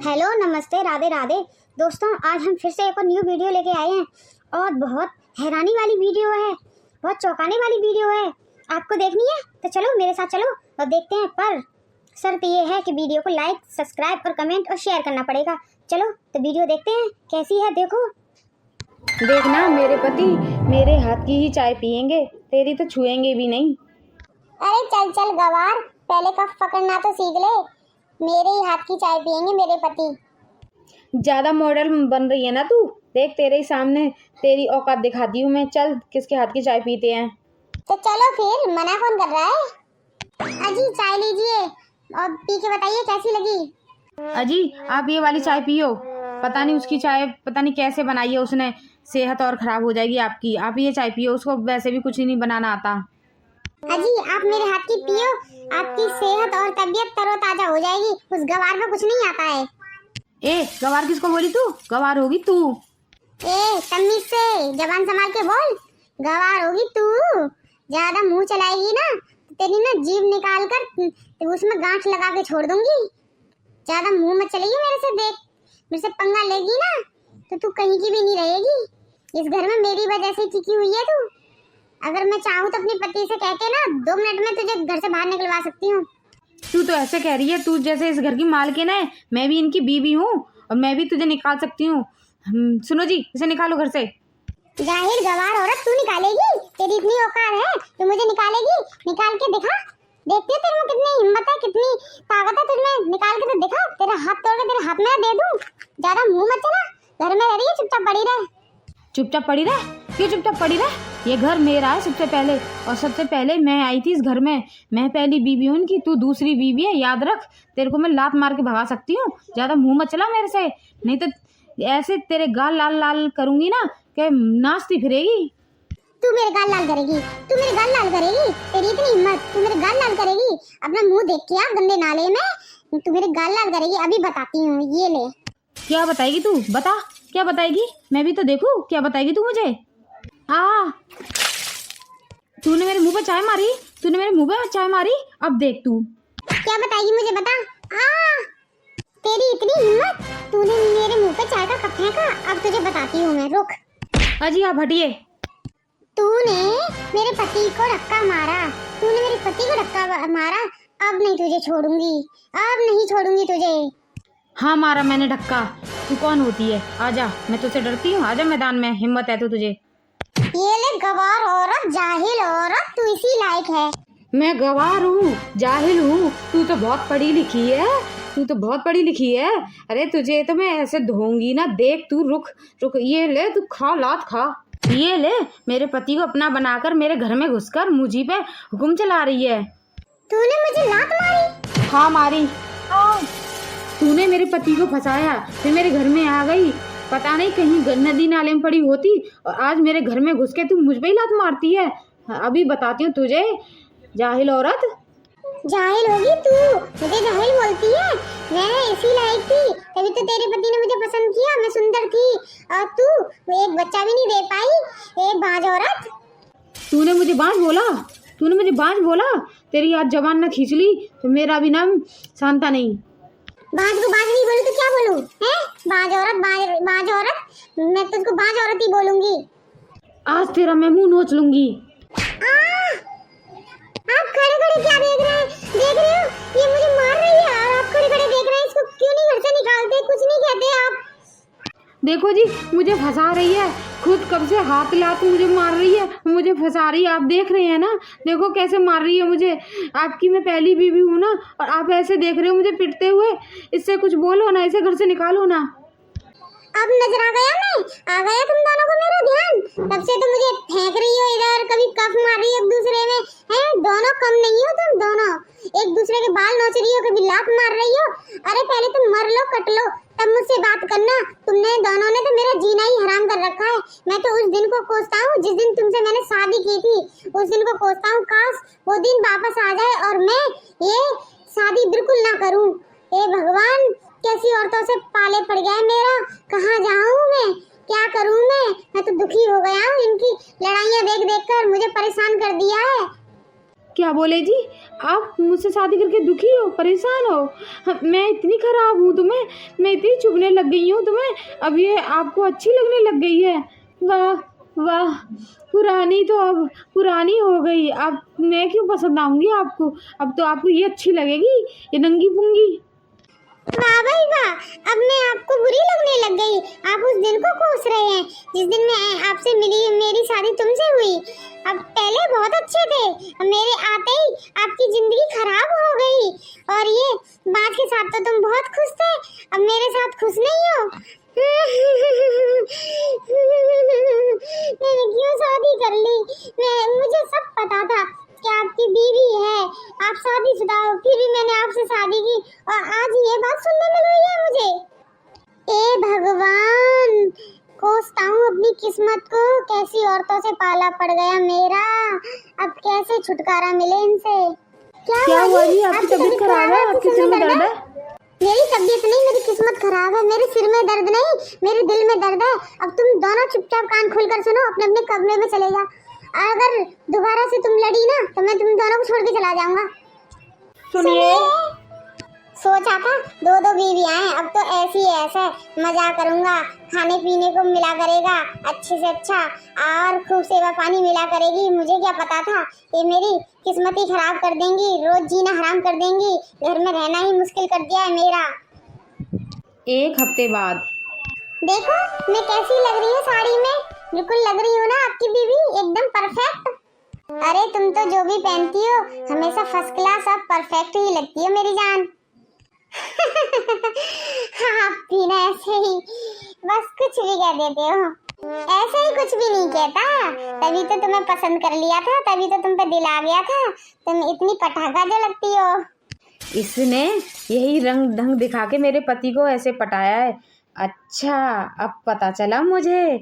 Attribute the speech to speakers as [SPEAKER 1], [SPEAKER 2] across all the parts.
[SPEAKER 1] Hello, नमस्ते, राधे राधे। दोस्तों, आज हम फिर से एक और न्यू वीडियो लेके आए हैं और बहुत हैरानी वाली वीडियो है, बहुत चौंकाने वाली वीडियो है। आपको देखनी है तो चलो मेरे साथ चलो और देखते हैं। पर शर्त ये है कि वीडियो को लाइक, सब्सक्राइब और कमेंट और शेयर करना पड़ेगा। चलो तो वीडियो देखते हैं कैसी है। देखो,
[SPEAKER 2] देखना, मेरे पति मेरे हाथ की ही चाय पियेंगे, तेरी तो छुएंगे भी नहीं।
[SPEAKER 1] अरे चल चल गवार, पहले कप पकड़ना तो सीख ले। मेरे ही हाथ की चाय पियेंगे मेरे पति।
[SPEAKER 2] ज्यादा मॉडल बन रही है ना तू। देख, तेरे ही सामने तेरी औकात दिखाती हूँ मैं। चल, किसके हाथ की चाय पीते हैं।
[SPEAKER 1] तो चलो फिर, मना कौन कर रहा है। अजी चाय लीजिए और पी के बताइए कैसी लगी।
[SPEAKER 2] अजी, आप ये वाली चाय पियो। पता नहीं उसकी चाय पता नहीं कैसे बनाई है उसने, सेहत और खराब हो जाएगी आपकी। आप ये चाय पियो, उसको वैसे भी कुछ नहीं बनाना आता।
[SPEAKER 1] अजी आप मेरे हाथ की पियो, आपकी सेहत और तबीयत तरोताजा हो जाएगी। उस गवार को कुछ नहीं आता है।
[SPEAKER 2] ए, गवार किसको बोली तू? गवार होगी तू।
[SPEAKER 1] ए तमीज से जबान संभाल के बोल। गवार होगी तू। ज्यादा मुंह चलाएगी ना तो तेरी ना जीभ निकाल कर उसमें गांठ लगा के छोड़ दूंगी। ज्यादा मुंह मत चलाइए मेरे से। देख, मेरे से पंगा लेगी ना तो तू कहीं की भी नहीं रहेगी। इस घर में मेरी वजह से टिकी हुई है तू। अगर मैं चाहूँ तो अपने पति से कह के ना 2 मिनट में तुझे घर से बाहर निकलवा सकती हूँ।
[SPEAKER 2] तू तो ऐसे कह रही है, तू जैसे इस घर की मालकिन है। मैं भी इनकी बीवी हूँ और मैं भी तुझे निकाल सकती हूँ। सुनो जी, इसे निकालो घर से।
[SPEAKER 1] जाहिर गवार औरत, तू निकालेगी? तेरी इतनी औकात है तू मुझे निकालेगी? निकाल के दिखा। देखती है तेरे में कितनी हिम्मत है, कितनी ताकत है तुझमें। निकाल के तो दिखा। तेरा हाथ तोड़ के तेरे हाथ में दे दूं। ज्यादा मुंह मत चला। घर में रह रही है, चुपचाप पड़ी रह।
[SPEAKER 2] चुपचाप पड़ी रह? क्यों चुपचाप पड़ी रह? ये घर मेरा है सबसे पहले, और सबसे पहले मैं आई थी इस घर में। मैं पहली बीवी हूँ इनकी, तू दूसरी बीवी है, याद रख। तेरे को मैं लात मार के भगा सकती हूँ। ज्यादा मुंह मत चला मेरे से, नहीं तो ऐसे तेरे गाल लाल लाल करूंगी ना कि नाचती फिरेगी।
[SPEAKER 1] तू मेरे गाल लाल करेगी? तू मेरे गाल लाल करेगी? तेरी इतनी हिम्मत, तू मेरे गाल लाल करेगी? अपना मुंह देख के आ गंदे नाले में। तू मेरे गाल लाल करेगी? अभी बताती हूँ, ये ले।
[SPEAKER 2] क्या बताएगी तू? बता, क्या बताएगी? मैं भी तो देखूं, क्या बताएगी तू मुझे। तूने मेरे मुंह पे चाय मारी, तूने मेरे मुंह पे चाय मारी। अब देख तू
[SPEAKER 1] क्या बताएगी मुझे, बता। तेरी इतनी हिम्मत, तूने मेरे मुंह पे चाय का कप फेंका। अब तुझे बताती हूँ मैं, रुक।
[SPEAKER 2] अजी आप हटिए।
[SPEAKER 1] तूने मेरे पति को धक्का मारा। तूने मेरे पति को धक्का मारा। अब नहीं तुझे छोड़ूंगी, अब नहीं छोड़ूंगी तुझे।
[SPEAKER 2] हाँ, मारा मैंने धक्का। तू कौन होती है? आजा, मैं तुझसे डरती हूँ। आजा मैदान में, हिम्मत है तो तुझे।
[SPEAKER 1] ये ले गवार औरत, जाहिल औरत, तू इसी लायक है।
[SPEAKER 2] मैं गवार हूँ, जाहिल हूँ? तू तो बहुत पढ़ी लिखी है, तू तो बहुत पढ़ी लिखी है। अरे तुझे तो मैं ऐसे धोऊंगी ना। देख तू, रुक रुक, ये ले तू, खा लात खा। ये ले, मेरे पति को अपना बनाकर मेरे घर में घुसकर मुझी पे हुक्म चला रही है।
[SPEAKER 1] तूने मुझे लात मारी?
[SPEAKER 2] हाँ मारी। तूने मेरे पति को फंसाया, फिर मेरे घर में आ गई। पता नहीं कहीं नदी नाले में पड़ी होती, और आज मेरे घर में घुस के तू मुझ पे ही लात मारती है। अभी बताती हूँ तुझे, जाहिल औरत।
[SPEAKER 1] जाहिल होगी तू, मुझे जाहिल बोलती है? मैं इसी लायक थी, तभी तो तेरे पति ने मुझे पसंद किया। मैं सुंदर थी और तू एक बच्चा भी नहीं दे पाई। एक बाज औरत।
[SPEAKER 2] तूने मुझे बाज बोला? तूने मुझे बाज बोला? तेरी आज जबान ना खींच ली तो मेरा भी नाम शांता नहीं।
[SPEAKER 1] बाज को बाज नहीं बोलूं तो क्या बोलूं? हैं? बाज औरत, बाज औरत। मैं तुझको बाज औरत ही बोलूंगी।
[SPEAKER 2] आज तेरा मैं मुंह नोच लूंगी।
[SPEAKER 1] आप खड़े खड़े क्या देख रहे हैं? देख रहे हो, ये मुझे मार रही है और आप खड़े खड़े देख रहे हैं। इसको क्यों नहीं घर से निकालते? कुछ नहीं कहते आप?
[SPEAKER 2] देखो जी, मुझे फंसा रही है। खुद कब से हाथ लात मुझे मार रही है, मुझे फंसा रही है। आप देख रहे हैं ना, देखो कैसे मार रही है मुझे। आपकी मैं पहली बीवी हूँ ना, और आप ऐसे देख रहे हो मुझे पिटते हुए। इससे कुछ बोलो ना, इसे घर से निकालो ना।
[SPEAKER 1] अब नजर आ गया? मैं आ गया तुम दोनों को मेरा ध्यान? तब से तो मुझे फेंक रही हो इधर, कभी कफ मार रही हो एक दूसरे में। हैं? दोनों कम नहीं हो तुम दोनों। एक दूसरे के बाल नोच रही हो, कभी लात मार रही हो। अरे पहले तुम मर लो, कट लो, तब मुझसे बात करना। तुमने दोनों ने तो मेरा जीना ही हराम कर रखा है। मैं तो उस दिन को कोसता हूँ जिस दिन तुमसे मैंने शादी की थी। उस दिन को कोसता हूँ, काश वो दिन वापस आ जाए और मैं ये शादी बिल्कुल ना करूँ। हे भगवान, कैसी औरतों से पाले पड़ गए मेरा। कहाँ जाऊँ मैं, क्या करूँ मैं तो दुखी हो गया हूँ। इनकी लड़ाइयाँ देख देख कर मुझे परेशान कर दिया है।
[SPEAKER 2] क्या बोले जी? आप मुझसे शादी करके दुखी हो, परेशान हो? मैं इतनी खराब हूँ तुम्हें, मैं इतनी चुभने लग गई हूँ तुम्हें, अब ये आपको अच्छी लगने लग गई है? वाह वाह, पुरानी तो अब पुरानी हो गई, अब मैं क्यों पसंद आऊंगी आपको? अब तो आपको ये अच्छी लगेगी, ये नंगी पुंगी।
[SPEAKER 1] वाह भाई वाह, अब मैं आपको बुरी लगने लग गई। आप उस दिन को कोस रहे हैं जिस दिन मैं आपसे मिली, मेरी शादी तुमसे हुई। अब पहले बहुत अच्छे थे, अब मेरे आते ही आपकी जिंदगी खराब हो गई। और ये बात के साथ तो तुम बहुत खुश थे, अब मेरे साथ खुश नहीं हो। मैंने क्यों शादी कर ली? मुझे सब पता था कि आपकी बीवी है, आप शादीशुदा हो, फिर भी मैंने आपसे शादी की और आज ये बात सुनने मिल रही है मुझे। ए भगवान, कोसता हूँ अपनी किस्मत को, कैसी औरतों से पाला पड़ गया मेरा। अब कैसे छुटकारा मिले इनसे?
[SPEAKER 2] क्या हुआ जी? आपकी तबीयत खराब है? आपके सिर में दर्द है?
[SPEAKER 1] मेरी तबीयत नहीं, मेरी किस्मत खराब है। मेरे सिर में दर्द नहीं, मेरे दिल में दर्द है। अब तुम दोनों चुपचाप कान खोलकर सुनो, अपने अपने कमरे में चले जा। अगर दोबारा से तुम लड़ी ना तो मैं तुम दोनों को छोड़ के चला जाऊंगा।
[SPEAKER 2] सुनिए,
[SPEAKER 1] सोचा था दो दो बीवियां हैं, अब तो ऐसी ऐसा मजा करूंगा, खाने पीने को मिला करेगा अच्छे से अच्छा, और खूब सेवा पानी मिला करेगी। मुझे क्या पता था ये मेरी किस्मत ही खराब कर देंगी, रोज जीना हराम कर देंगी, घर में रहना ही मुश्किल कर दिया है मेरा।
[SPEAKER 2] 1 हफ्ते बाद।
[SPEAKER 1] देखो मैं कैसी लग रही हूँ साड़ी में, बिल्कुल लग रही हूँ ना आपकी बीवी, एकदम परफेक्ट। अरे तुम तो जो भी पहनती हो हमेशा फर्स्ट क्लास और परफेक्ट ही लगती हो मेरी जान। आप भी ना ऐसे ही बस कुछ भी कह देते हो, ऐसे ही कुछ भी नहीं कहता, तभी तो तुम्हें पसंद कर लिया था, तभी तो तुम पे दिल आ गया था, तुम इतनी पटाखा जो लगती हो।
[SPEAKER 2] इसने यही रंग ढंग दिखा के मेरे पति को ऐसे पटाया है। अच्छा, अब पता चला मुझे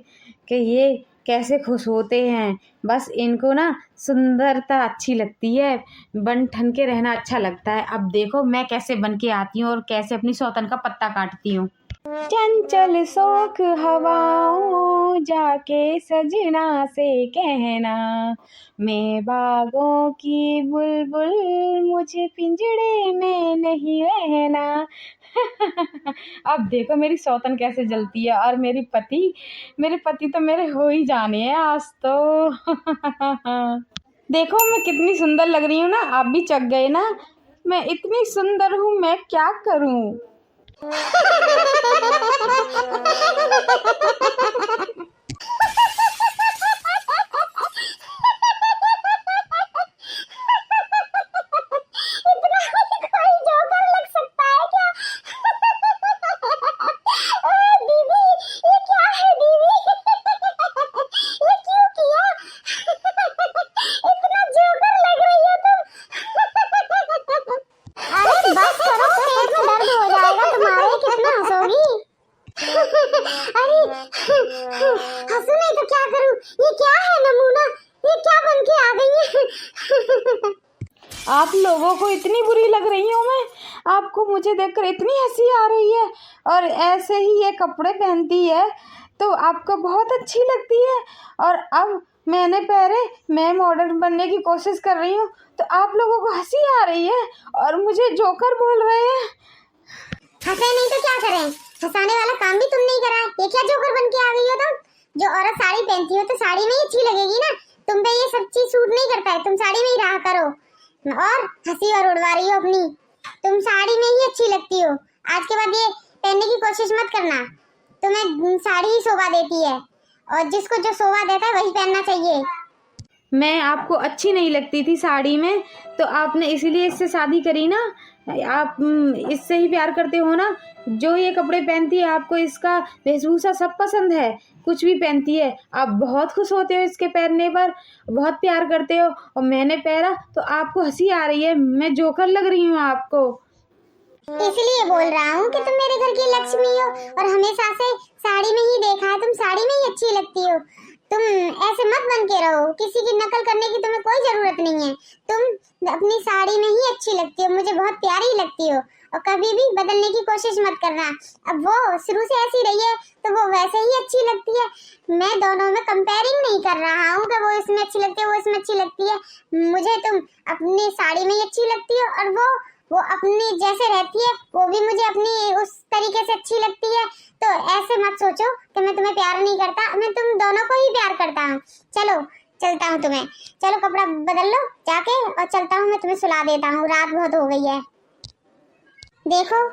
[SPEAKER 2] कि ये कैसे खुश होते हैं। बस इनको ना सुंदरता अच्छी लगती है, बन ठन के रहना अच्छा लगता है। अब देखो मैं कैसे बन के आती हूँ और कैसे अपनी सौतन का पत्ता काटती हूँ। चंचल शोक हवाओं, जाके सजना से कहना, मैं बागों की बुलबुल, मुझे पिंजड़े में नहीं रहना। अब देखो मेरी सौतन कैसे जलती है, और मेरे पति तो मेरे हो ही जाने हैं आज तो। देखो मैं कितनी सुंदर लग रही हूँ ना, आप भी चक गए ना, मैं इतनी सुंदर हूँ, मैं क्या करूँ।
[SPEAKER 1] हंसू नहीं तो क्या करूं? ये क्या है नमूना, ये क्या बन के आ गई है?
[SPEAKER 2] आप लोगों को इतनी बुरी लग रही हूँ मैं, आपको मुझे देखकर इतनी हंसी आ रही है, और ऐसे ही ये कपड़े पहनती है तो आपको बहुत अच्छी लगती है। और अब मैंने पहले मैं मॉडर्न बनने की कोशिश कर रही हूँ तो आप लोगों को हंसी आ रही है और मुझे जोकर बोल रहे हैं।
[SPEAKER 1] हंसे नहीं तो क्या करें, हंसाने वाला काम भी तुम नहीं करा। ये क्या जोकर बन के आ गई हो तुम? जो औरत साड़ी पहनती हो तो साड़ी में ही अच्छी लगेगी ना, तुम पे ये सब चीज सूट नहीं करता है, तुम साड़ी में ही रहा करो। और हंसी और उड़वा रही हो अपनी, तुम साड़ी में ही अच्छी लगती हो। आज के बाद ये पहनने की कोशिश मत करना, तुम्हें साड़ी ही शोभा देती है, और जिसको जो शोभा देता है वही पहनना चाहिए।
[SPEAKER 2] मैं आपको अच्छी नहीं लगती थी साड़ी में, तो आपने इसीलिए इससे शादी करी ना। आप इससे ही प्यार करते हो ना, जो ये कपड़े पहनती है आपको इसका वेशभूषा सब पसंद है, कुछ भी पहनती है आप बहुत खुश होते हो इसके पहनने पर, बहुत प्यार करते हो। और मैंने पहना तो आपको हंसी आ रही है, मैं जोकर लग रही हूँ आपको।
[SPEAKER 1] इसलिए बोल रहा हूँ कि तुम मेरे घर की लक्ष्मी हो, और हमेशा से साड़ी में ही देखा है, तुम साड़ी में ही अच्छी लगती हो। तुम ऐसे मत बन के रहो, किसी की नकल करने की तुम्हें कोई जरूरत नहीं है। तुम अपनी साड़ी में ही अच्छी लगती हो, मुझे बहुत प्यारी लगती हो, और कभी भी बदलने की कोशिश मत करना। अब वो शुरू से ऐसी रही है तो वो वैसे ही अच्छी लगती है। मैं दोनों में कंपेयरिंग नहीं कर रहा हूँ कि वो इसमें अच्छी लगती है वो इसमें अच्छी लगती है। मुझे तुम अपनी साड़ी में ही अच्छी लगती हो, और वो अपनी जैसे रहती है वो भी मुझे अपनी उस तरीके से अच्छी लगती है। तो ऐसे मत सोचो कि मैं तुम्हें प्यार नहीं करता, मैं तुम दोनों को ही प्यार करता हूँ। चलो चलता हूँ तुम्हें, चलो कपड़ा बदल लो जाके, और चलता हूँ, मैं तुम्हें सुला देता हूँ, रात बहुत हो गई है। देखो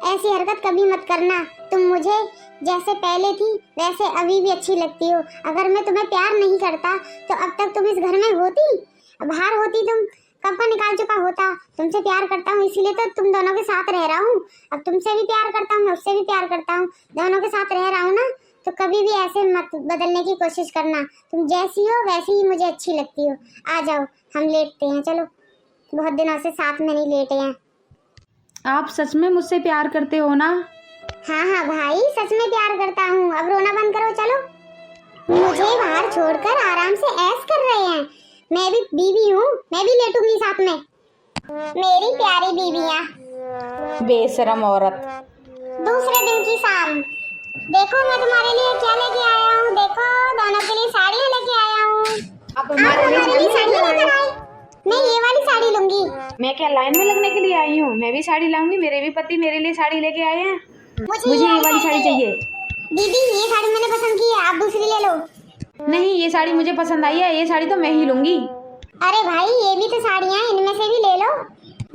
[SPEAKER 1] ऐसी हरकत कभी मत करना, तुम मुझे जैसे पहले थी वैसे अभी भी अच्छी लगती हो। अगर मैं तुम्हें प्यार नहीं करता तो अब तक तुम इस घर में होती, बाहर होती, तुम कब का निकाल चुका होता। तुमसे प्यार करता हूँ इसीलिए तो तुम दोनों के साथ रह रहा हूँ। अब तुमसे भी प्यार करता हूँ, मैं उससे भी प्यार करता हूँ, दोनों के साथ रह रहा हूँ ना। तो कभी भी ऐसे मत बदलने की कोशिश करना, तुम जैसी हो वैसी ही मुझे अच्छी लगती हो। आ जाओ हम लेटते हैं, चलो बहुत दिनों से साथ में नहीं लेटे हैं।
[SPEAKER 2] आप सच में मुझसे प्यार करते हो ना?
[SPEAKER 1] हाँ हाँ भाई सच में प्यार करता हूँ, अब रोना बंद करो, चलो। मुझे बाहर छोड़कर आराम से ऐश कर रहे हैं, मैं भी बीवी हूँ, मैं भी लेटूंगी साथ में, मेरी प्यारी बीवियाँ।
[SPEAKER 2] बेशरम औरत।
[SPEAKER 1] दूसरे दिन की शाम, देखो मैं तुम्हारे लिए क्या लेके आया हूँ, देखो दोनों के लिए साड़ियाँ लेके आया हूँ।
[SPEAKER 2] आप
[SPEAKER 1] हमारे लिए साड़ियाँ लेकर आए, मैं ये वाली साड़ी लूंगी।
[SPEAKER 2] मैं क्या लाइन में लगने के लिए आई हूँ? मैं भी साड़ी लाऊंगी, मेरे भी पति मेरे लिए साड़ी लेके आए हैं। मुझे ये वाली साड़ी चाहिए।
[SPEAKER 1] दीदी ये साड़ी मैंने पसंद की है, आप दूसरी ले लो।
[SPEAKER 2] नहीं, ये साड़ी मुझे पसंद आई है, ये साड़ी तो मैं ही लूंगी।
[SPEAKER 1] अरे भाई ये भी तो साड़ियाँ हैं, इनमें से भी ले लो।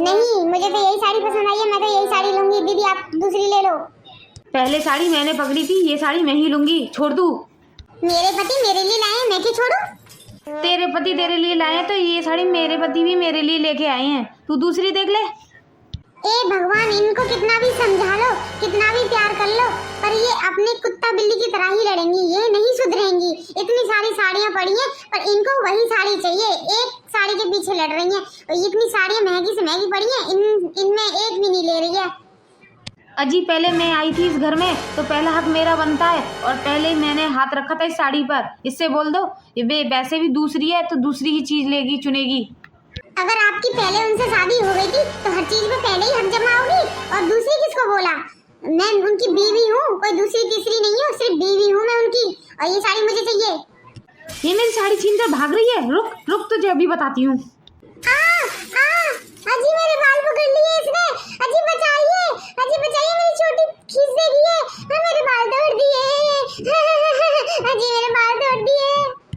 [SPEAKER 1] नहीं मुझे तो यही साड़ी पसंद आई है, मैं तो यही साड़ी लूंगी। दीदी आप दूसरी ले लो।
[SPEAKER 2] पहले साड़ी मैंने पकड़ी थी, ये साड़ी मैं ही लूंगी, छोड़ दूँ?
[SPEAKER 1] मेरे पति मेरे लिए लाए, मैं क्यों छोड़ू?
[SPEAKER 2] तेरे पति तेरे लिए लाए तो ये साड़ी मेरे पति भी मेरे लिए लेके आए हैं, तू दूसरी देख ले।
[SPEAKER 1] ए भगवान, इनको कितना भी समझा लो, कितना भी प्यार कर लो, पर ये अपने कुत्ता बिल्ली की तरह ही लड़ेंगी, ये नहीं सुधरेंगी। इतनी सारी साड़ियाँ पड़ी हैं पर इनको वही साड़ी चाहिए, एक साड़ी के पीछे लड़ रही हैं। और इतनी साड़ियाँ महंगी से महंगी पड़ी हैं, इनमें एक भी नहीं ले रही है।
[SPEAKER 2] अजी पहले मैं आई थी इस घर में तो पहला हक मेरा बनता है, और पहले ही मैंने हाथ रखा था इस साड़ी पर। इससे बोल दो ये वैसे भी दूसरी है तो दूसरी ही चीज लेगी, चुनेगी।
[SPEAKER 1] अगर आपकी पहले उनसे शादी हो गई थी तो हर चीज में पहले ही हक जमाओगी, और दूसरी किसको बोला? मैं उनकी बीवी हूँ, कोई दूसरी तीसरी नहीं हूँ, सिर्फ बीवी हूँ मैं उनकी, और ये साड़ी मुझे चाहिए।
[SPEAKER 2] ये मेरी साड़ी छीन कर भाग रही है, रुक रुक तुझे अभी बताती हूँ।
[SPEAKER 1] अजी मेरे बाल पकड़ लिए इसने, अजी बचाइए, अजी बचाइए, मेरी छोटी खींच दे रही है, मेरे बाल तोड़ दिए। अजी मेरे बाल तोड़ दिए।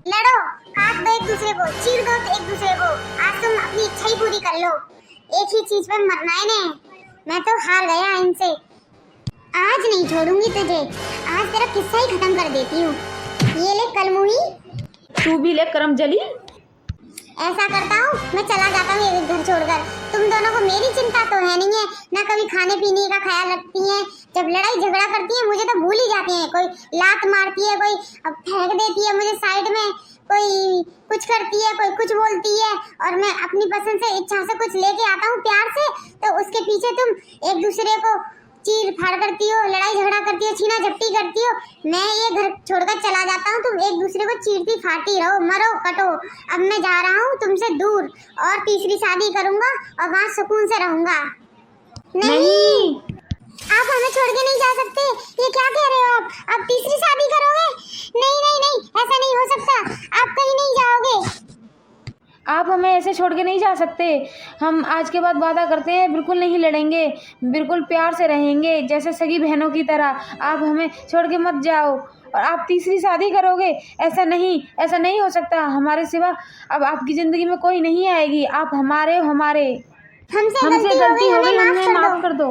[SPEAKER 1] लड़ो, काट दो एक दूसरे को, चीर दो एक दूसरे को, आज तुम अपनी इच्छा ही पूरी कर लो। एक ही चीज पर मरना है ने, मैं तो हार गया इनसे। आज नहीं छोड़ूंगी तुझे, आज तेरा किस्सा ही खत्म कर देती हूँ। ये ले कलमुही,
[SPEAKER 2] तू भी ले करम जली।
[SPEAKER 1] ऐसा करता हूँ मैं चला जाता हूँ ये घर छोड़कर। तुम दोनों को मेरी चिंता तो है नहीं है, ना कभी खाने पीने का ख्याल रखती हैं। जब लड़ाई झगड़ा करती हैं मुझे तो भूल ही जाती हैं। कोई लात मारती है, कोई फेंक देती है मुझे साइड में, कोई कुछ करती है, कोई कुछ बोलती है, और मैं अपनी पसंद से इच्छा से कुछ लेके आता हूँ प्यार से, तो उसके पीछे तुम एक दूसरे को चीर फाड़ करती हो, लड़ाई झगड़ा करती हो, छीना झपटी करती हो। मैं ये घर छोड़कर चला जाता हूँ, तुम एक दूसरे को चीरती फाड़ती रहो, मरो कटो। अब मैं जा रहा हूँ तुमसे दूर, और तीसरी शादी करूंगा और वहाँ सुकून से रहूंगा। नहीं आप हमें छोड़ के नहीं जा सकते, ये क्या कह रहे हो आप तीसरी शादी करोगे? नहीं नहीं नहीं, ऐसा नहीं हो सकता, आप कहीं नहीं जाओगे।
[SPEAKER 2] आप हमें ऐसे छोड़ के नहीं जा सकते। हम आज के बाद वादा करते हैं बिल्कुल नहीं लड़ेंगे, बिल्कुल प्यार से रहेंगे जैसे सगी बहनों की तरह। आप हमें छोड़ के मत जाओ, और आप तीसरी शादी करोगे? ऐसा नहीं हो सकता। हमारे सिवा अब आपकी ज़िंदगी में कोई नहीं आएगी। आप हमारे हमसे गलती हो गई, हमें माफ़ कर दो।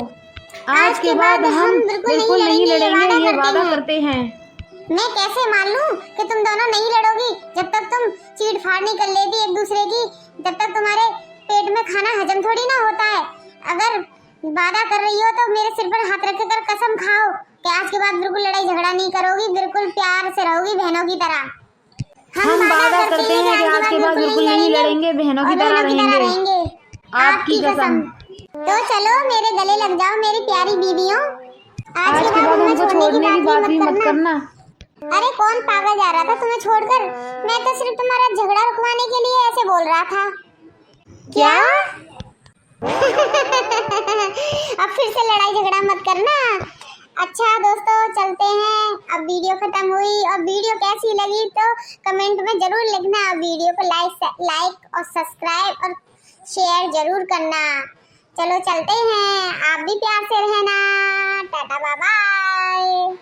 [SPEAKER 2] आज के बाद हम बिल्कुल नहीं लड़ेंगे, ये वादा करते हैं।
[SPEAKER 1] मैं कैसे मान लूं कि तुम दोनों नहीं लड़ोगी? जब तक तुम चीड़ फाड़ नहीं कर लेती एक दूसरे की, जब तक तुम्हारे पेट में खाना हजम थोड़ी ना होता है। अगर वादा कर रही हो तो मेरे सिर पर हाथ रख कर कसम खाओ कि आज के बाद बिल्कुल लड़ाई झगड़ा नहीं करोगी, बिल्कुल प्यार से रहोगी बहनों की तरह।
[SPEAKER 2] हम वादा करते हैं कि आज के बाद बिल्कुल नहीं लड़ेंगे, बहनों की तरह रहेंगे। आपकी कसम।
[SPEAKER 1] तो चलो मेरे गले लग जाओ मेरी प्यारी बीवियों।
[SPEAKER 2] आज के बाद हमको छोड़ने की बात भी मत करना।
[SPEAKER 1] अरे कौन पागल जा रहा था तुम्हें छोड़कर? मैं तो सिर्फ तुम्हारा झगड़ा रुकवाने के लिए ऐसे बोल रहा था। क्या? अब फिर से लड़ाई झगड़ा मत करना। अच्छा दोस्तों चलते हैं, अब वीडियो खत्म हुई और वीडियो कैसी लगी तो कमेंट में जरूर लिखना। वीडियो को लाइक और सब्सक्राइब और शेयर जरूर करना। चलो चलते हैं, आप भी प्यार से रहना। Tata bye bye.